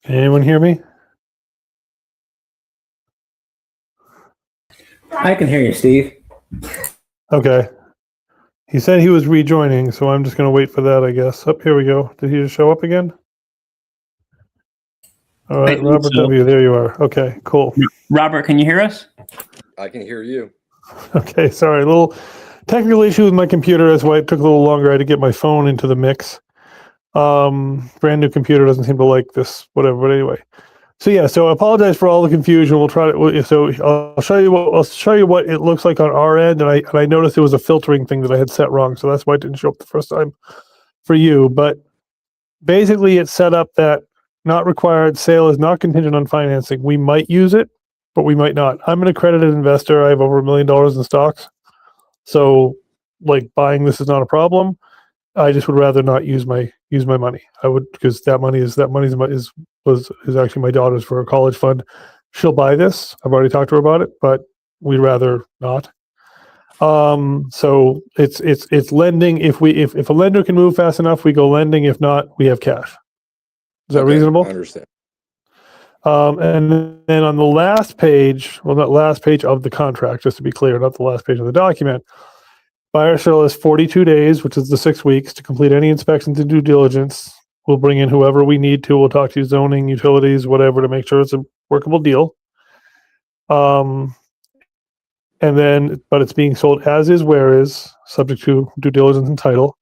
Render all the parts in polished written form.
Can anyone hear me? I can hear you, Steve. Okay. He said he was rejoining, so I'm just going to wait for that, I guess. Up, here we go. Did he just show up again? All right, Robert W., there you are. Okay, cool. Robert, can you hear us? I can hear you. Okay, sorry. A little technical issue with my computer. That's why it took a little longer. I had to get my phone into the mix. Brand new computer doesn't seem to like this, whatever. But anyway, so I apologize for all the confusion. We'll try to. So I'll show you what it looks like on our end. And I noticed there was a filtering thing that I had set wrong, so that's why it didn't show up the first time for you. But basically, it's set up that not required, sale is not contingent on financing. We might use it, but we might not. I'm an accredited investor. I have over $1 million in stocks, so like buying this is not a problem. I just would rather not use my money. I would, because that money is actually my daughter's for a college fund. She'll buy this. I've already talked to her about it, but we'd rather not. So it's lending. If a lender can move fast enough, we go lending. If not, we have cash. Is that reasonable? I understand. And then on the last page, well, not last page of the contract, just to be clear, not the last page of the document, buyer shall has 42 days, which is the 6 weeks, to complete any inspections and due diligence. We'll bring in whoever we need to. We'll talk to zoning, utilities, whatever, to make sure it's a workable deal. And then, but it's being sold as is, where is, subject to due diligence and title.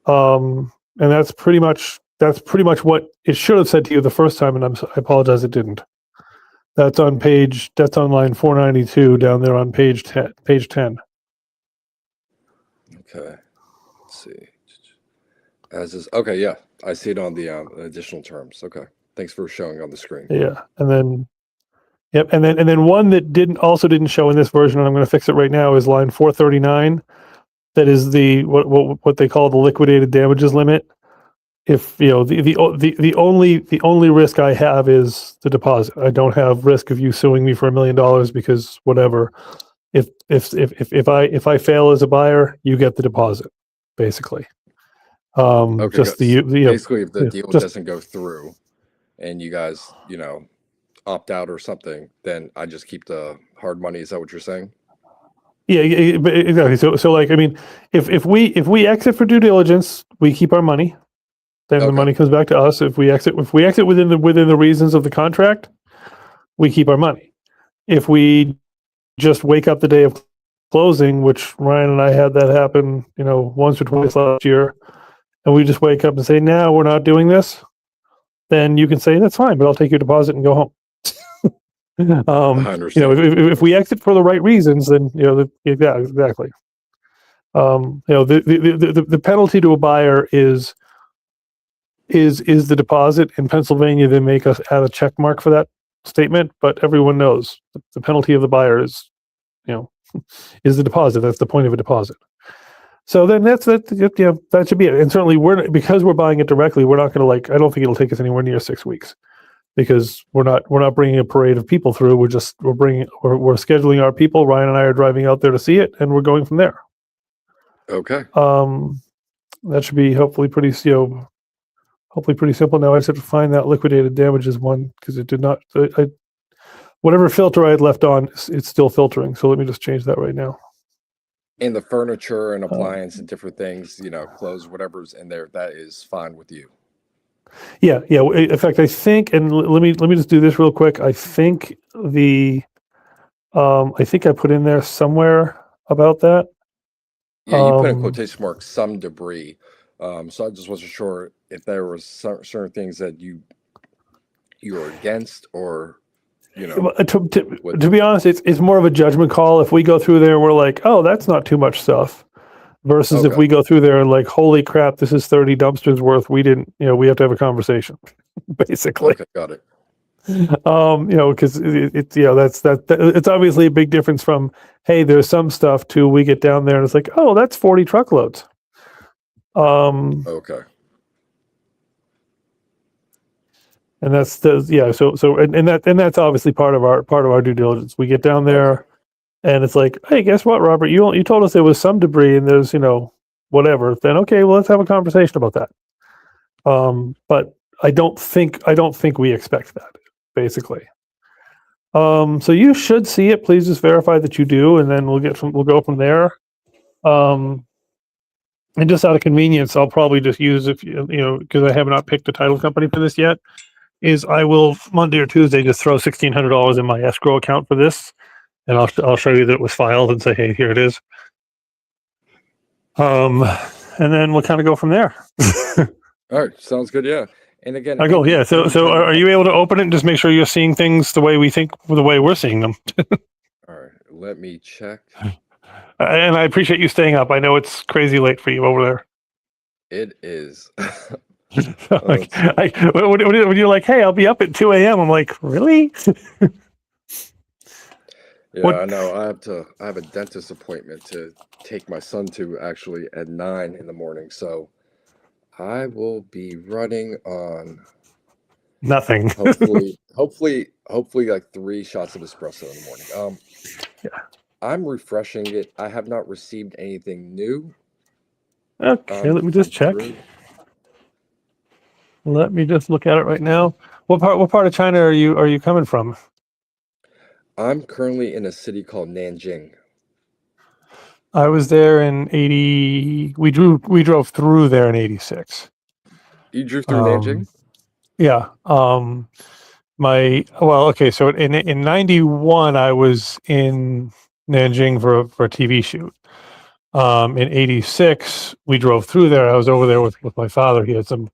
And that's pretty much what it should have said to you the first time, and I apologize it didn't. That's on line 492 down there on page 10. Okay. Let's see. As is, okay, yeah. I see it on the additional terms. Okay. Thanks for showing on the screen. Yeah. And then and then one that didn't show in this version, and I'm going to fix it right now, is line 439. That is the what they call the liquidated damages limit. If the only risk I have is the deposit. I don't have risk of you suing me for $1 million because whatever. If I fail as a buyer, you get the deposit, basically. Okay, just basically if the deal doesn't go through and you guys, opt out or something, then I just keep the hard money. Is that what you're saying? Yeah, exactly. So like, I mean, if we exit for due diligence, we keep our money. Then the money comes back to us. If we exit within the reasons of the contract, we keep our money. If we just wake up the day of closing, which Ryan and I had that happen, once or twice last year, and we just wake up and say, "No, we're not doing this," then you can say, "That's fine, but I'll take your deposit and go home." I understand. If we exit for the right reasons, then yeah, exactly. The penalty to a buyer is the deposit. In Pennsylvania, they make us add a check mark for that statement, but everyone knows the penalty of the buyer is the deposit. That's the point of a deposit. So then that should be it. And certainly because we're buying it directly, we're not going to I don't think it'll take us anywhere near 6 weeks, because we're not bringing a parade of people through. We're scheduling our people. Ryan and I are driving out there to see it, and we're going from there. Okay. That should be hopefully pretty simple. Now I just have to find that liquidated damages one, because it did not. Whatever filter I had left on, it's still filtering. So let me just change that right now. And the furniture and appliance and different things, clothes, whatever's in there, that is fine with you. Yeah. In fact, I think, and let me just do this real quick. I think I put in there somewhere about that. Yeah, you put in quotation marks some debris. So I just wasn't sure if there were certain things that you were against, or to be honest, it's more of a judgment call. If we go through there and we're like, oh, that's not too much stuff, versus if we go through there and like, holy crap, this is 30 dumpsters worth. We didn't, we have to have a conversation, basically. Okay, got it. Because it's obviously a big difference from, hey, there's some stuff, to we get down there and it's like, oh, that's 40 truckloads. Okay. And that's and that's obviously part of our due diligence. We get down there, and it's like, hey, guess what, Robert? You told us there was some debris and there's whatever. Then okay, well, let's have a conversation about that. But I don't think we expect that, basically. So you should see it. Please just verify that you do, and then we'll go from there. And just out of convenience, I'll probably just use, if because I have not picked a title company for this yet, is I will Monday or Tuesday just throw $1,600 in my escrow account for this, and I'll show you that it was filed and say, hey, here it is. And then we'll kind of go from there. All right, sounds good. Yeah, and again, I go, yeah. So are you able to open it and just make sure you're seeing things the way we think, the way we're seeing them? All right, let me check. And I appreciate you staying up. I know it's crazy late for you over there. It is. When you're like, hey, I'll be up at 2 a.m. I'm like, really? Yeah, I know. I have a dentist appointment to take my son to actually at 9 in the morning. So I will be running on Nothing. hopefully like 3 shots of espresso in the morning. Yeah. I'm refreshing it. I have not received anything new. Okay, let me just check. Let me just look at it right now. What part of China are you coming from? I'm currently in a city called Nanjing. I was there in 80. We drove through there in 86. You drove through Nanjing? Yeah. So in 91 I was in Nanjing for a TV shoot. In 86 we drove through there. I was over there with my father. He had some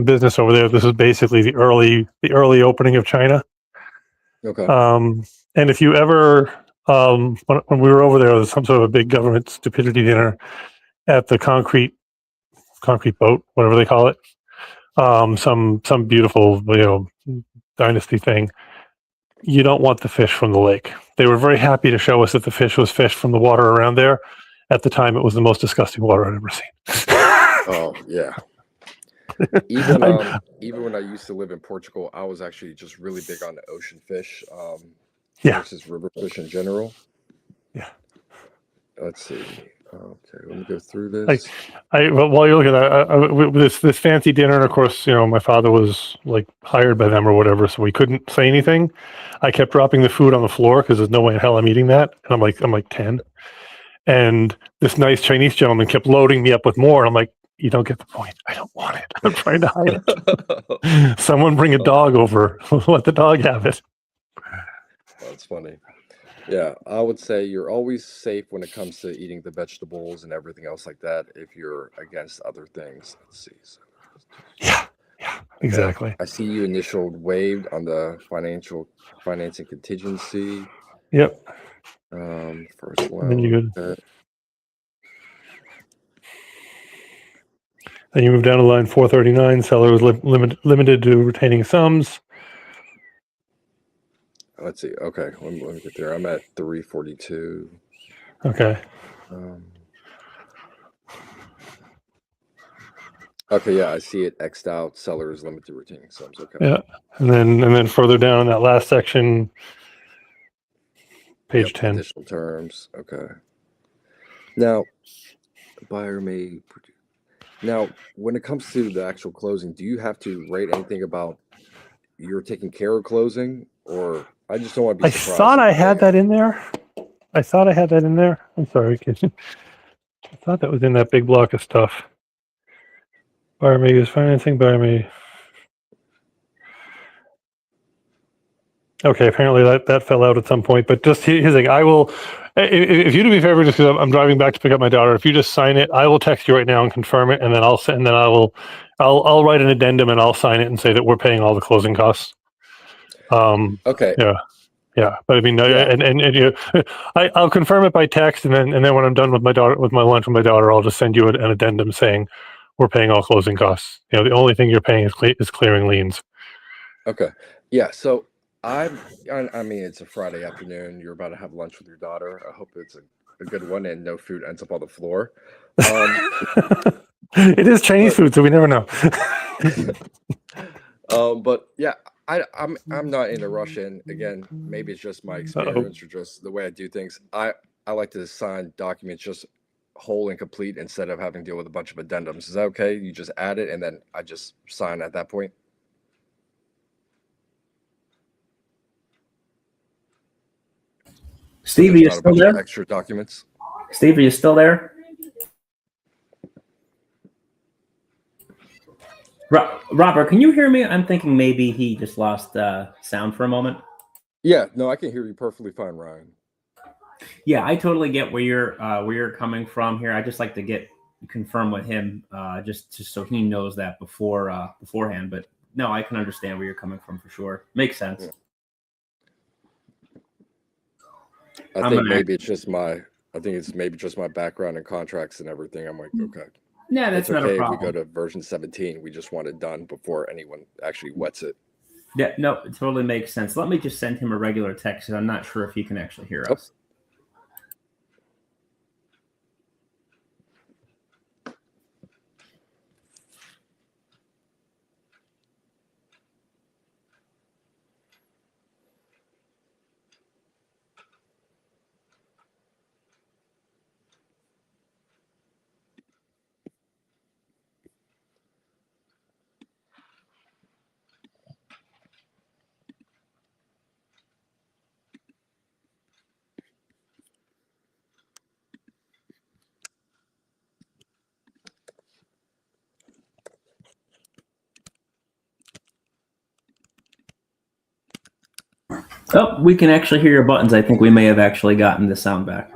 business over there. This was basically the early opening of China. Okay. And if you ever when we were over there was some sort of a big government stupidity dinner at the concrete boat, whatever they call it. Some beautiful, dynasty thing. You don't want the fish from the lake. They were very happy to show us that the fish was fish from the water around there. At the time, it was the most disgusting water I'd ever seen. Oh yeah. Even when I used to live in Portugal, I was actually just really big on the ocean fish versus river fish in general. Yeah. Let's see. Okay, let me go through this. While you're looking at this fancy dinner, and of course, my father was like hired by them or whatever, so we couldn't say anything. I kept dropping the food on the floor because there's no way in hell I'm eating that, and I'm like 10. And this nice Chinese gentleman kept loading me up with more, and I'm like, you don't get the point. I don't want it. I'm trying to hide it. Someone bring a dog over. Let the dog have it. That's funny. Yeah, I would say you're always safe when it comes to eating the vegetables and everything else like that if you're against other things. Let's see. Yeah, exactly. I see you initialed waived on the financing contingency. Yep. First one. And then you could. Then you move down to line 439. Seller is limited to retaining sums. Let's see. Okay, let me get there. I'm at 342. Okay. Okay, yeah, I see it X'd out. Seller is limited to retaining sums. Okay. Yeah, and then further down in that last section, page 10. Additional terms. Okay. Now, the buyer may. Now, when it comes to the actual closing, do you have to write anything about you're taking care of closing, or I just don't want to be surprised? I thought I had that in there. I'm sorry, kid. I thought that was in that big block of stuff. Buyer may use financing. Buyer may. Okay, apparently that fell out at some point. But just here's the thing: I will. If you do me a favor, just because I'm driving back to pick up my daughter, if you just sign it, I will text you right now and confirm it, and then I'll write an addendum and I'll sign it and say that we're paying all the closing costs. Okay. Yeah. But I mean, I'll confirm it by text, and then when I'm done with my lunch with my daughter, I'll just send you an addendum saying we're paying all closing costs. The only thing you're paying is clearing liens. Okay. Yeah. So I mean, it's a Friday afternoon. You're about to have lunch with your daughter. I hope it's a good one and no food ends up on the floor. It is Chinese food, so we never know. But yeah, I'm not in a rush. And again, maybe it's just my experience or just the way I do things. I like to sign documents just whole and complete instead of having to deal with a bunch of addendums. Is that okay? You just add it and then I just sign at that point? Steve, are there's you not a still bunch of there? extra documents. Steve, are you still there? Robert, can you hear me? I'm thinking maybe he just lost sound for a moment. Yeah, no, I can hear you perfectly fine, Ryan. Yeah, I totally get where you're coming from here. I just like to confirm with him just so he knows that beforehand. But no, I can understand where you're coming from for sure. Makes sense. Yeah. I I'm think gonna. maybe it's just my. I think it's maybe just my background and contracts and everything. I'm like, okay, Yeah, that's it's not a okay if we go problem. to version 17. We just want it done before anyone actually wets it. Yeah, no, it totally makes sense. Let me just send him a regular text because I'm not sure if he can actually hear Oh. us. Oh, we can actually hear your buttons. I think we may have actually gotten the sound back.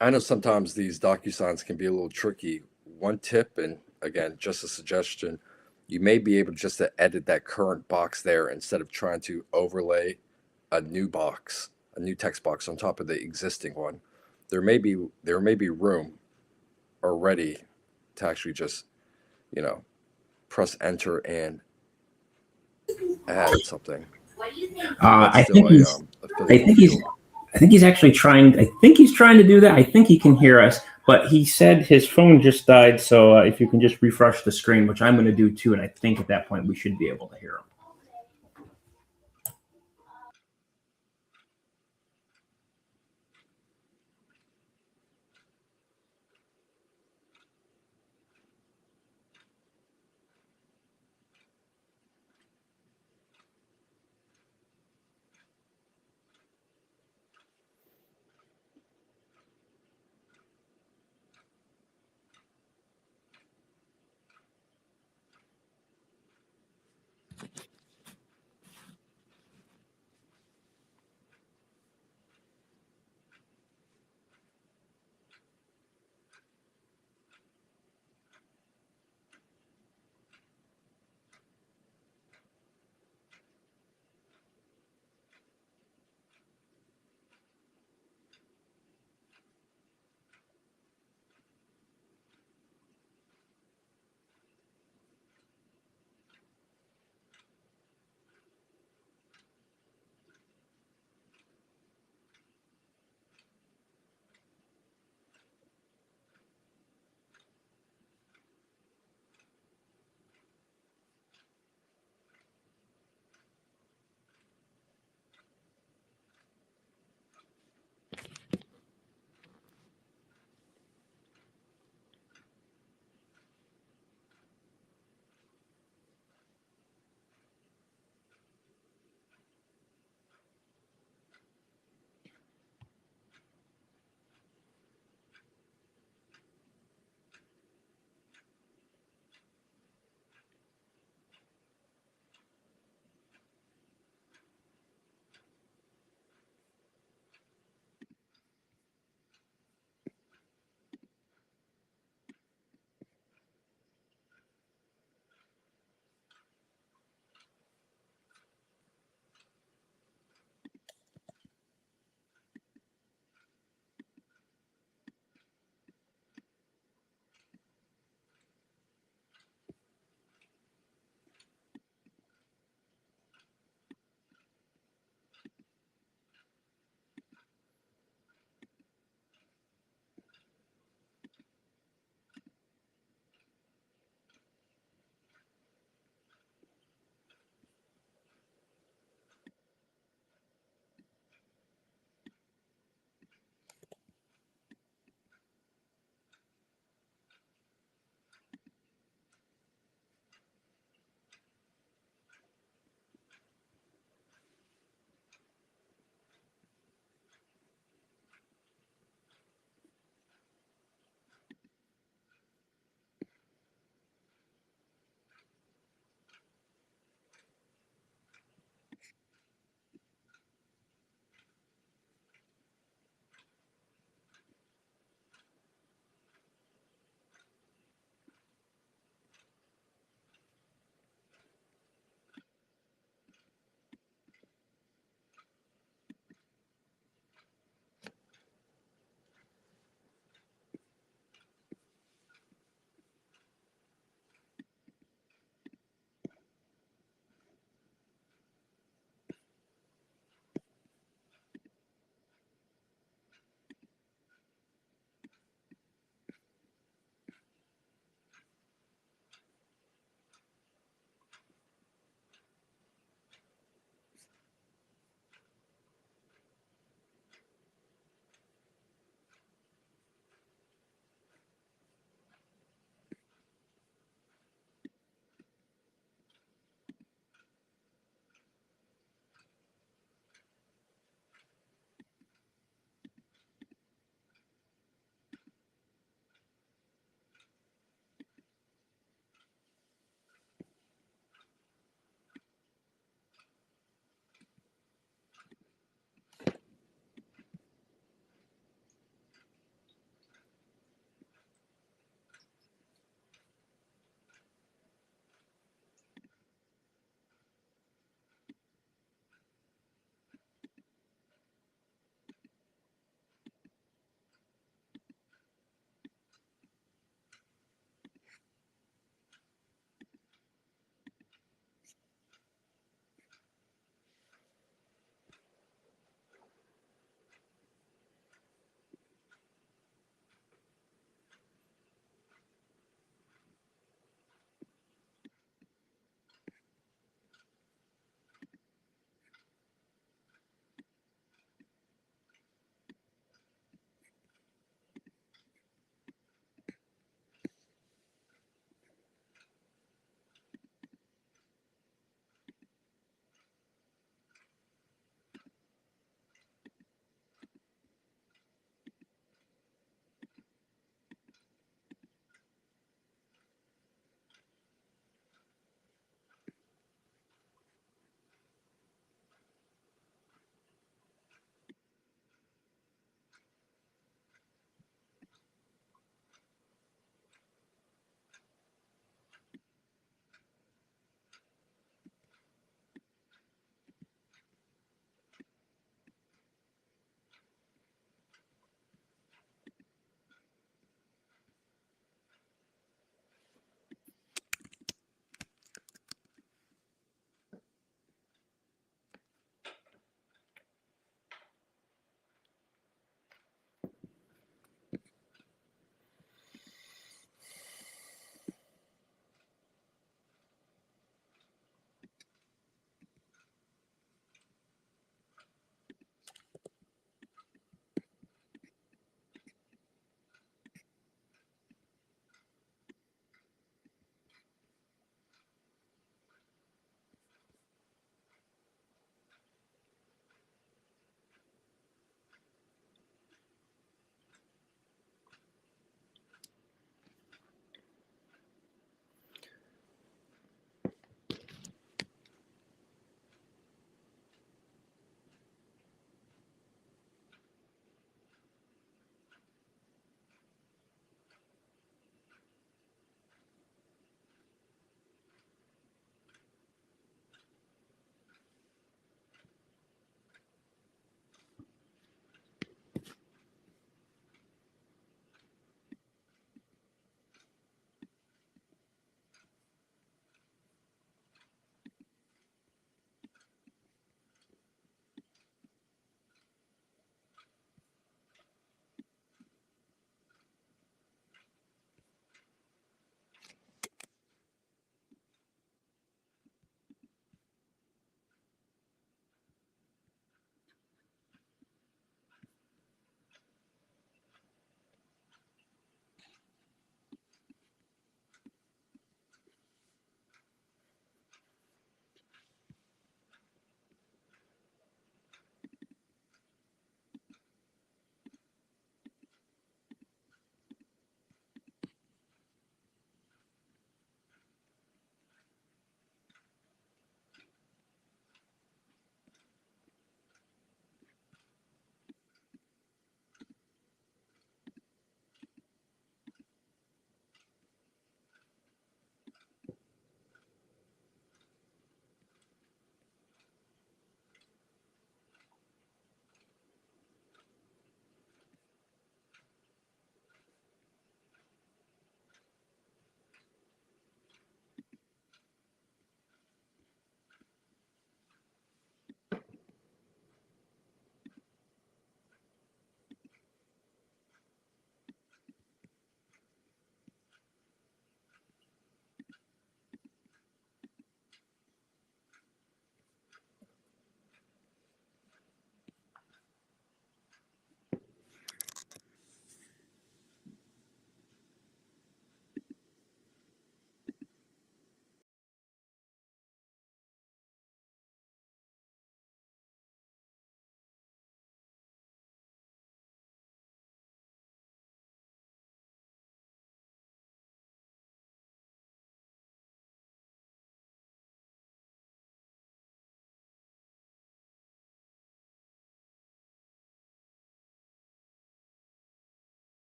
I know sometimes these DocuSigns can be a little tricky. One tip, and again, just a suggestion, you may be able just to edit that current box there instead of trying to overlay a new box, a new text box on top of the existing one. There may be room already to actually just, you know, press enter and add something. That's I still think he's. a I physical think he's. field. I think he's actually trying. I think he's trying to do that. I think he can hear us, but he said his phone just died. So if you can just refresh the screen, which I'm going to do too, and I think at that point we should be able to hear him.